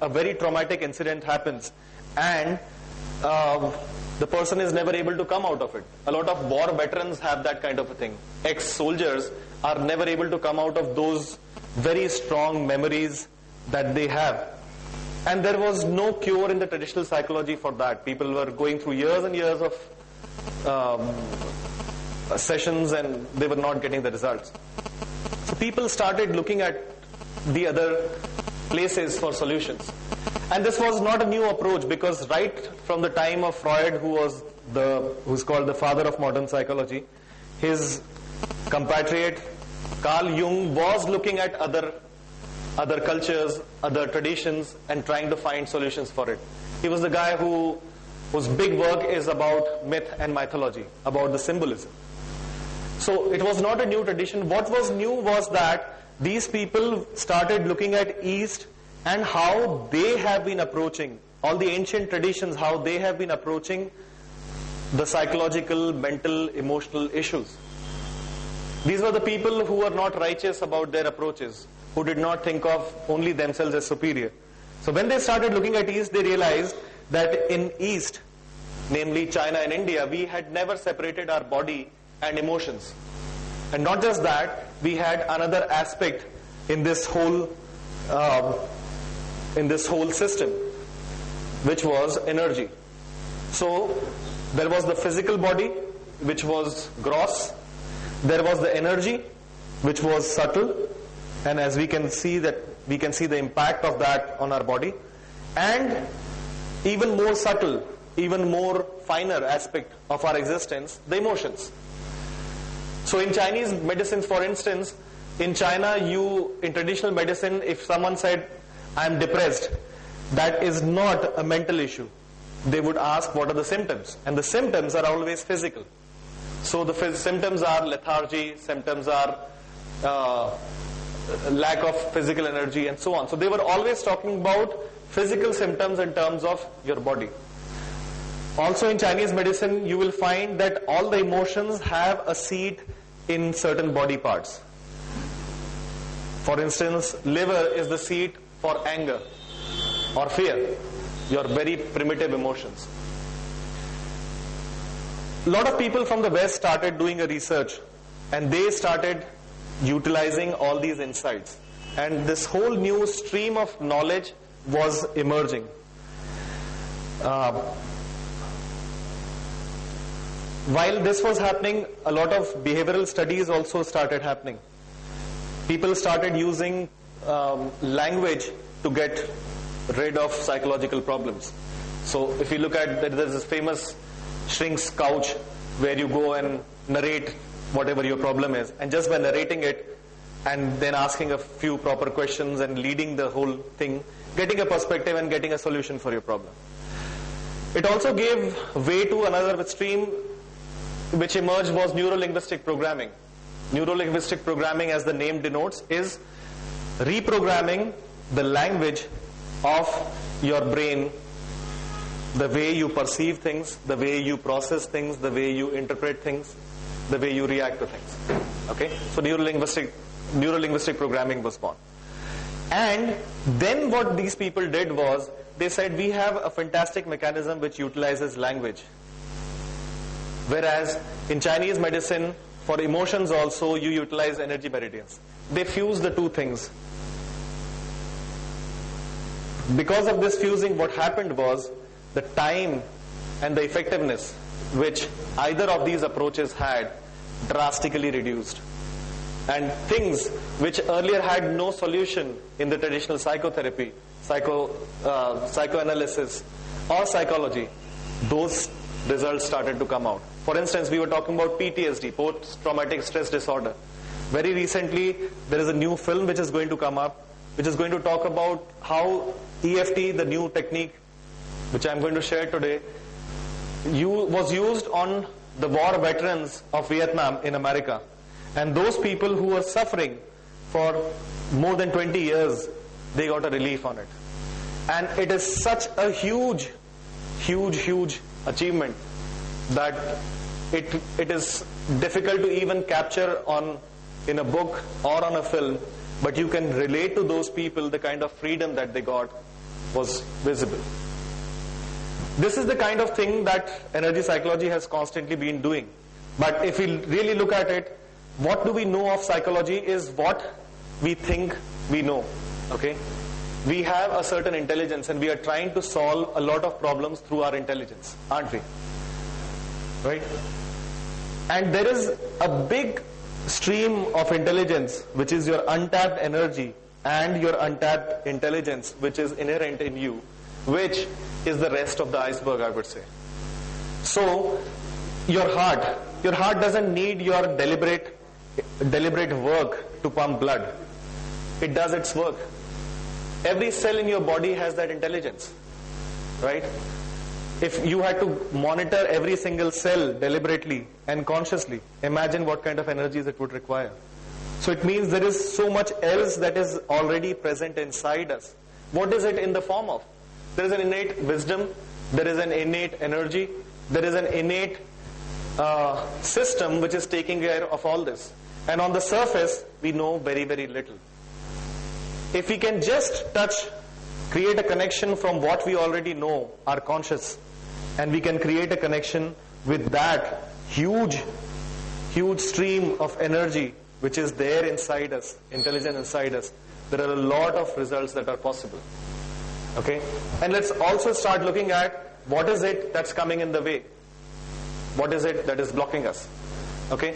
a very traumatic incident happens and the person is never able to come out of it. A lot of war veterans have that kind of a thing. Ex-soldiers are never able to come out of those very strong memories that they have. And there was no cure in the traditional psychology for that. People were going through years and years of sessions and they were not getting the results. So people started looking at the other places for solutions. And this was not a new approach, because right from the time of Freud, who's called the father of modern psychology, his compatriot Carl Jung was looking at other cultures, other traditions, and trying to find solutions for it. He was the guy whose big work is about myth and mythology, about the symbolism. So it was not a new tradition. What was new was that these people started looking at East and how they have been approaching, all the ancient traditions, how they have been approaching the psychological, mental, emotional issues. These were the people who were not righteous about their approaches, who did not think of only themselves as superior. So when they started looking at East, they realized that in East, namely China and India, we had never separated our body and emotions. And not just that, we had another aspect in this whole system, which was energy. So there was the physical body, which was gross. There was the energy, which was subtle, and as we can see the impact of that on our body, and even more subtle, even more finer aspect of our existence, the emotions. So in Chinese medicine, for instance, in China, in traditional medicine, if someone said, "I'm depressed," that is not a mental issue. They would ask, what are the symptoms? And the symptoms are always physical. So the symptoms are lethargy, symptoms are lack of physical energy, and so on. So they were always talking about physical symptoms in terms of your body. Also in Chinese medicine, you will find that all the emotions have a seat in certain body parts. For instance, liver is the seat for anger or fear, your very primitive emotions. A lot of people from the West started doing a research, and they started utilizing all these insights. And this whole new stream of knowledge was emerging. While this was happening, a lot of behavioral studies also started happening. People started using language to get rid of psychological problems. So if you look at, there's this famous shrink's couch where you go and narrate whatever your problem is, and just by narrating it and then asking a few proper questions and leading the whole thing, getting a perspective and getting a solution for your problem. It also gave way to another stream which emerged, was neuro-linguistic programming. Neuro-linguistic programming, as the name denotes, is reprogramming the language of your brain, the way you perceive things, the way you process things, the way you interpret things, the way you react to things. Okay? So neuro-linguistic programming was born. And then what these people did was, they said, we have a fantastic mechanism which utilizes language. Whereas in Chinese medicine, for emotions also, you utilize energy meridians. They fuse the two things. Because of this fusing, what happened was, the time and the effectiveness which either of these approaches had drastically reduced. And things which earlier had no solution in the traditional psychotherapy, psychoanalysis or psychology, those results started to come out. For instance, we were talking about PTSD, post-traumatic stress disorder. Very recently, there is a new film which is going to come up, which is going to talk about how EFT, the new technique, which I'm going to share today, was used on the war veterans of Vietnam in America. And those people who were suffering for more than 20 years, they got a relief on it. And it is such a huge achievement that it is difficult to even capture in a book or on a film, but you can relate to those people the kind of freedom that they got was visible. This is the kind of thing that energy psychology has constantly been doing. But if we really look at it, what do we know of psychology is what we think we know. Okay? We have a certain intelligence and we are trying to solve a lot of problems through our intelligence, aren't we? Right? And there is a big stream of intelligence which is your untapped energy and your untapped intelligence which is inherent in you, which is the rest of the iceberg, I would say. So your heart doesn't need your deliberate work to pump blood. It does its work. Every cell in your body has that intelligence, right? If you had to monitor every single cell deliberately and consciously, imagine what kind of energies it would require. So it means there is so much else that is already present inside us. What is it in the form of? There is an innate wisdom, there is an innate energy, there is an innate system which is taking care of all this. And on the surface, we know very, very little. If we can just create a connection from what we already know, our conscious, and we can create a connection with that huge stream of energy which is there inside us, intelligent inside us, there are a lot of results that are possible. Okay? And let's also start looking at what is it that's coming in the way. What is it that is blocking us? Okay?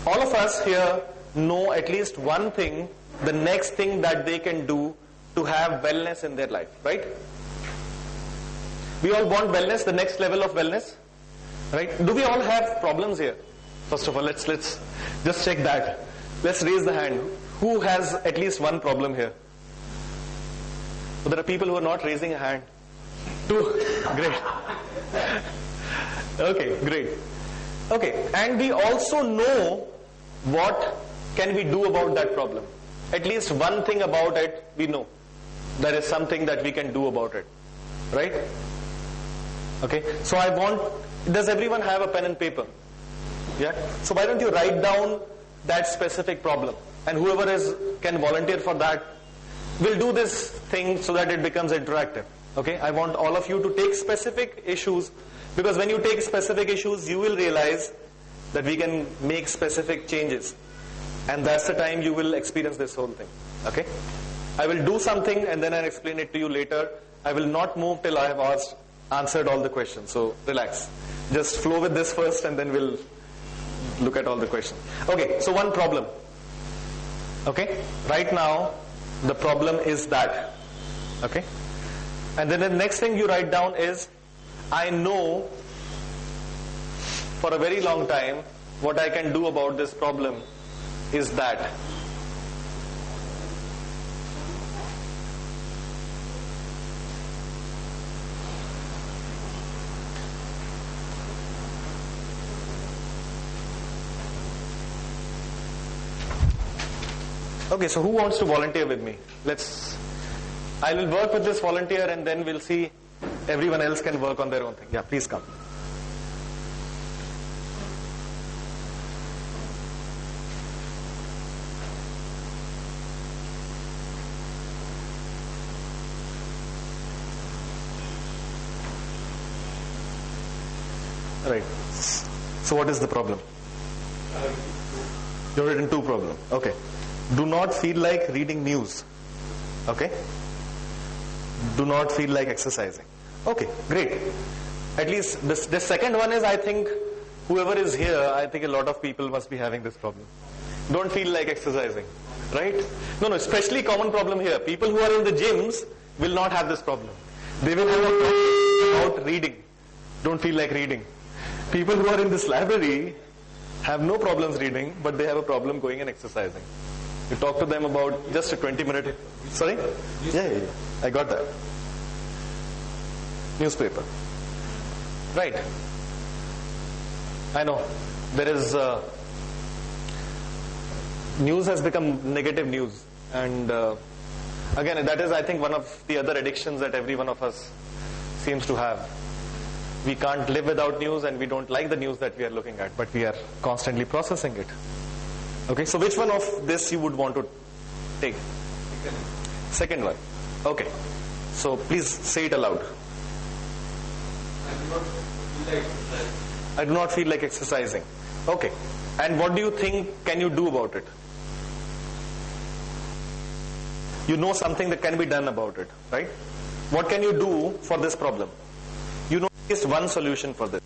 All of us here know at least one thing, the next thing that they can do to have wellness in their life, right? We all want wellness, the next level of wellness, right? Do we all have problems here? First of all, let's just check that. Let's raise the hand. Who has at least one problem here? So there are people who are not raising a hand. Two. Great. Okay, great. Okay, and we also know what can we do about that problem. At least one thing about it we know. There is something that we can do about it. Right? Okay, so does everyone have a pen and paper? Yeah? So why don't you write down that specific problem? And whoever can volunteer for that, will do this thing so that it becomes interactive. Okay, I want all of you to take specific issues, because when you take specific issues, you will realize that we can make specific changes. And that's the time you will experience this whole thing. Okay? I will do something and then I'll explain it to you later. I will not move till I have answered all the questions. So relax. Just flow with this first and then we'll look at all the questions. Okay, so one problem. Okay? Right now, the problem is that. Okay? And then the next thing you write down is, I know for a very long time what I can do about this problem is that. Okay, so who wants to volunteer with me? I will work with this volunteer and then we'll see everyone else can work on their own thing. Yeah, please come. Right. So what is the problem? You've written two problems. Okay. Do not feel like reading news. Okay? Do not feel like exercising. Okay, great. At least the second one is, I think, whoever is here, I think a lot of people must be having this problem. Don't feel like exercising. Right? No, especially common problem here. People who are in the gyms will not have this problem. They will have a problem about reading. Don't feel like reading. People who are in this library have no problems reading, but they have a problem going and exercising. You talk to them about just a 20-minute... Sorry? Yeah. I got that. Newspaper. Right. I know. There is... news has become negative news. And again, that is, I think, one of the other addictions that every one of us seems to have. We can't live without news and we don't like the news that we are looking at, but we are constantly processing it. Okay, so which one of this you would want to take? Second one. Okay. So please say it aloud. I do not feel like exercising. Okay. And what do you think can you do about it? You know something that can be done about it, right? What can you do for this problem? You know at least one solution for this.